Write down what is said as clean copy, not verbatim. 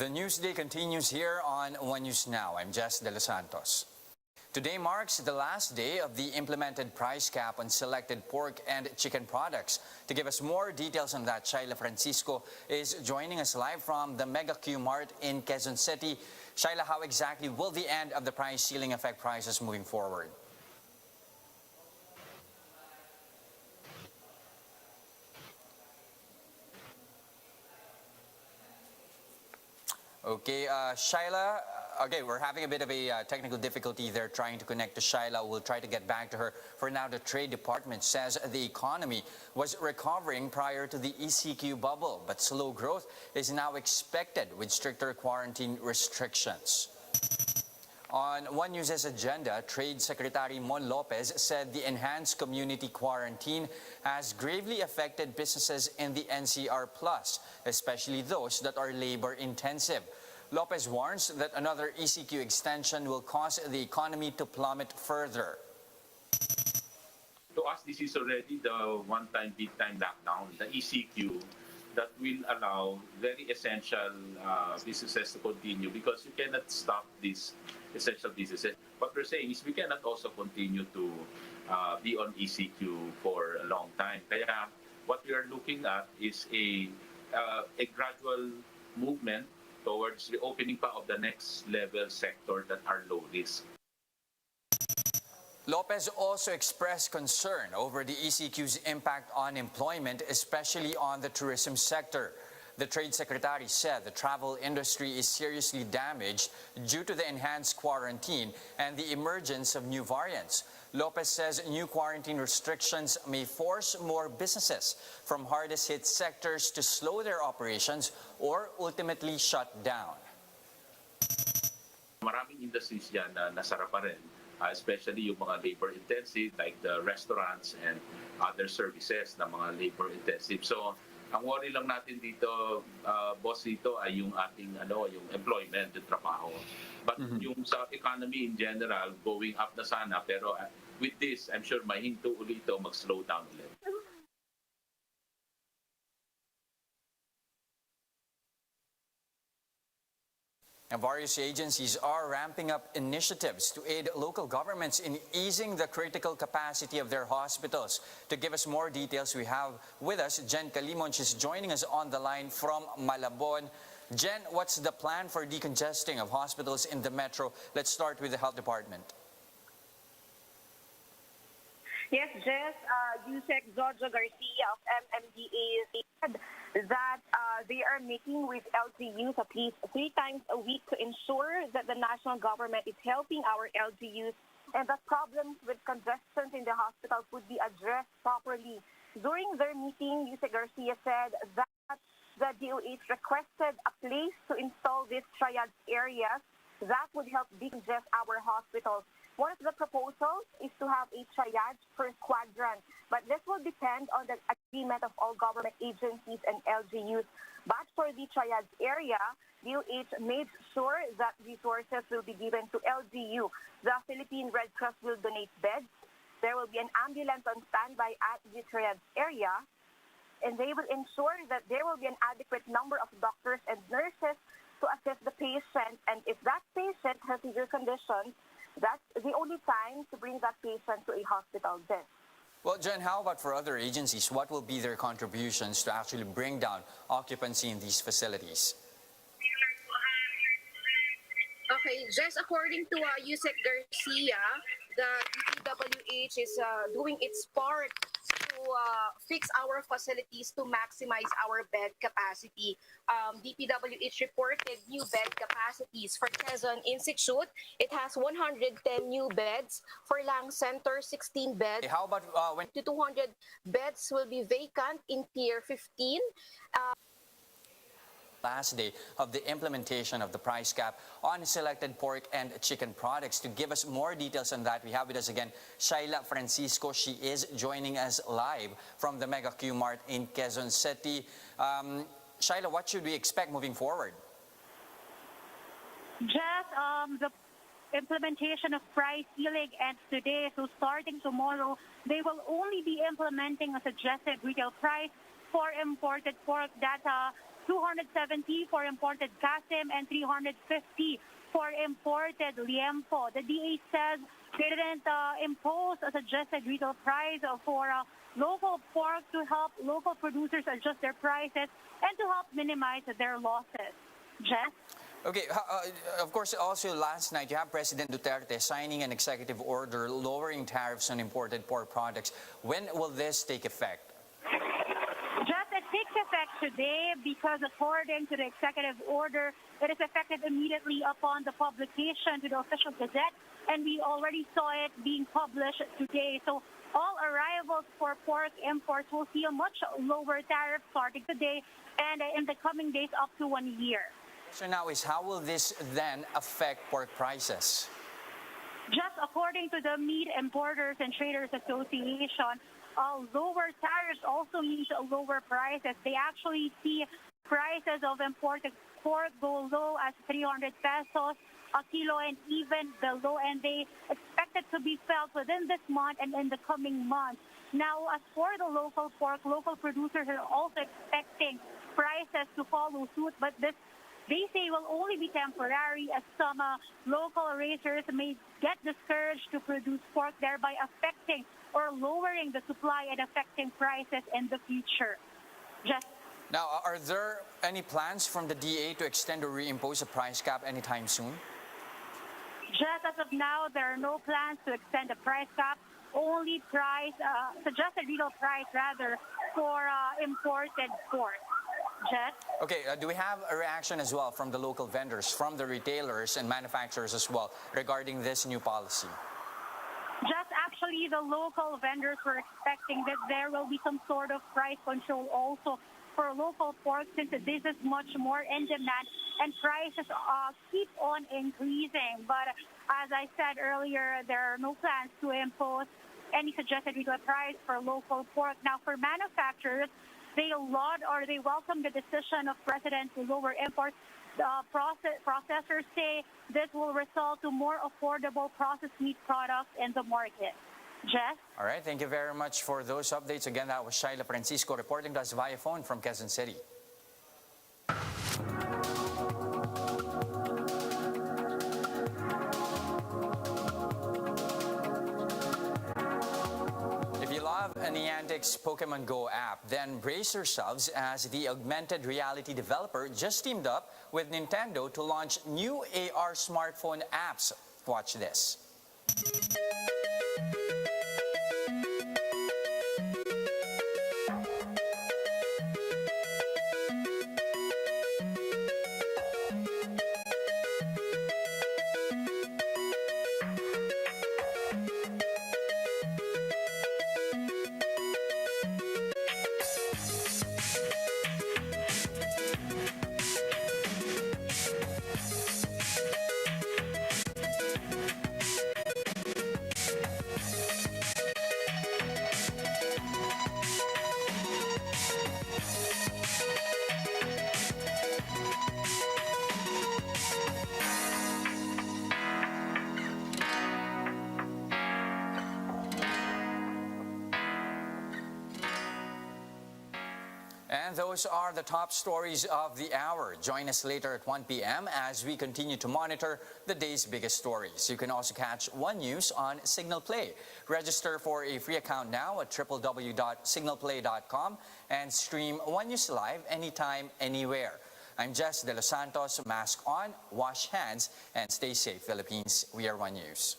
The Newsday continues here on One News Now. I'm Jess De Los Santos. Today marks the last day of the implemented price cap on selected pork and chicken products. To give us more details on that, Shaila Francisco is joining us live from the Mega Q Mart in Quezon City. Shaila, how exactly will the end of the price ceiling affect prices moving forward? Okay, Shaila, okay, we're having a bit of a technical difficulty there trying to connect to Shaila. We'll try to get back to her. For now, the Trade Department says the economy was recovering prior to the ECQ bubble, but slow growth is now expected with stricter quarantine restrictions. On One News's agenda, Trade Secretary Mon Lopez said the enhanced community quarantine has gravely affected businesses in the NCR Plus, especially those that are labor-intensive. Lopez warns that another ECQ extension will cause the economy to plummet further. To us, this is already the one-time, big-time lockdown, the ECQ, that will allow very essential businesses to continue because you cannot stop these essential businesses. What we're saying is we cannot also continue to be on ECQ for a long time. Kaya what we are looking at is a gradual movement towards the opening pa of the next level sector that are low risk. Lopez also expressed concern over the ECQ's impact on employment, especially on the tourism sector. The Trade Secretary said the travel industry is seriously damaged due to the enhanced quarantine and the emergence of new variants. Lopez says new quarantine restrictions may force more businesses from hardest-hit sectors to slow their operations or ultimately shut down. Maraming industries yan na nasara pa rin. Especially yung mga labor-intensive like the restaurants and other services na mga labor-intensive. So, ang worry lang natin dito, boss, dito ay yung ating yung employment, yung trabaho. But yung sa economy in general, going up na sana. Pero with this, I'm sure mahinto ulit ito, mag-slow down ulit. And various agencies are ramping up initiatives to aid local governments in easing the critical capacity of their hospitals. To give us more details, we have with us Jen Calimon. She's joining us on the line from Malabon. Jen, what's the plan for decongesting of hospitals in the metro? Let's start with the Health Department. Yes, Jess, Yusek Jojo Garcia of MMDA said that they are meeting with LGUs at least 3 times a week to ensure that the national government is helping our LGUs and that problems with congestion in the hospitals would be addressed properly. During their meeting, Yusek Garcia said that the DOH requested a place to install these triage areas that would help decongest our hospitals. One of the proposals is to have a triage per quadrant, but this will depend on the agreement of all government agencies and LGUs. But for the triage area, DOH made sure that resources will be given to LGU. The Philippine Red Cross will donate beds. There will be an ambulance on standby at the triage area, and they will ensure that there will be an adequate number of doctors and nurses to assess the patient. And if that patient has severe conditions, that's the only time to bring that patient to a hospital bed. Well, Jen, how about for other agencies? What will be their contributions to actually bring down occupancy in these facilities? Okay, just according to Yusek Garcia, the DPWH is doing its part to fix our facilities to maximize our bed capacity. DPWH reported new bed capacities for Quezon Institute. It has 110 new beds. For Lang Center, 16 beds. How about when 200 beds will be vacant in Tier 15. Last day of the implementation of the price cap on selected pork and chicken products. To give us more details on that, we have with us again Shaila Francisco. She is joining us live from the Mega Q Mart in Quezon City. Shaila, what should we expect moving forward? Just the implementation of price ceiling ends today, so starting tomorrow, they will only be implementing a suggested retail price for imported pork that 270 for imported Kasim, and 350 for imported Liempo. The DA says they didn't impose a suggested retail price for local pork to help local producers adjust their prices and to help minimize their losses. Jess? Okay, of course, also last night you have President Duterte signing an executive order lowering tariffs on imported pork products. When will this take effect? Just it takes effect today because according to the executive order, it is effective immediately upon the publication to the official gazette, and we already saw it being published today. So all arrivals for pork imports will see a much lower tariff starting today and in the coming days up to 1 year. So now is how will this then affect pork prices? Just according to the Meat Importers and Traders Association, lower tariffs also means lower prices. They actually see prices of imported pork go low as 300 pesos a kilo and even below, and they expect it to be felt within this month and in the coming months. Now, as for the local pork, local producers are also expecting prices to follow suit, but this they say will only be temporary as some local raisers may get discouraged to produce pork, thereby affecting or lowering the supply and affecting prices in the future. Just Now, are there any plans from the DA to extend or reimpose a price cap anytime soon? as of now, there are no plans to extend the price cap. Only suggested retail price rather for imported pork. Jet? Okay, do we have a reaction as well from the local vendors, from the retailers and manufacturers as well regarding this new policy? Just actually, the local vendors were expecting that there will be some sort of price control also for local pork since this is much more in demand and prices keep on increasing. But as I said earlier, there are no plans to impose any suggested retail price for local pork. Now, for manufacturers, they welcome the decision of President to lower imports. Processors say this will result to more affordable processed meat products in the market. Jess? All right, thank you very much for those updates. Again, that was Shaila Francisco reporting to us via phone from Quezon City. If you love Niantic's Pokemon Go app, then brace yourselves as the augmented reality developer just teamed up with Nintendo to launch new AR smartphone apps. Watch this. And those are the top stories of the hour. Join us later at 1 p.m. as we continue to monitor the day's biggest stories. You can also catch One News on Signal Play. Register for a free account now at www.signalplay.com and stream One News live anytime, anywhere. I'm Jess De Los Santos. Mask on, wash hands, and stay safe, Philippines. We are One News.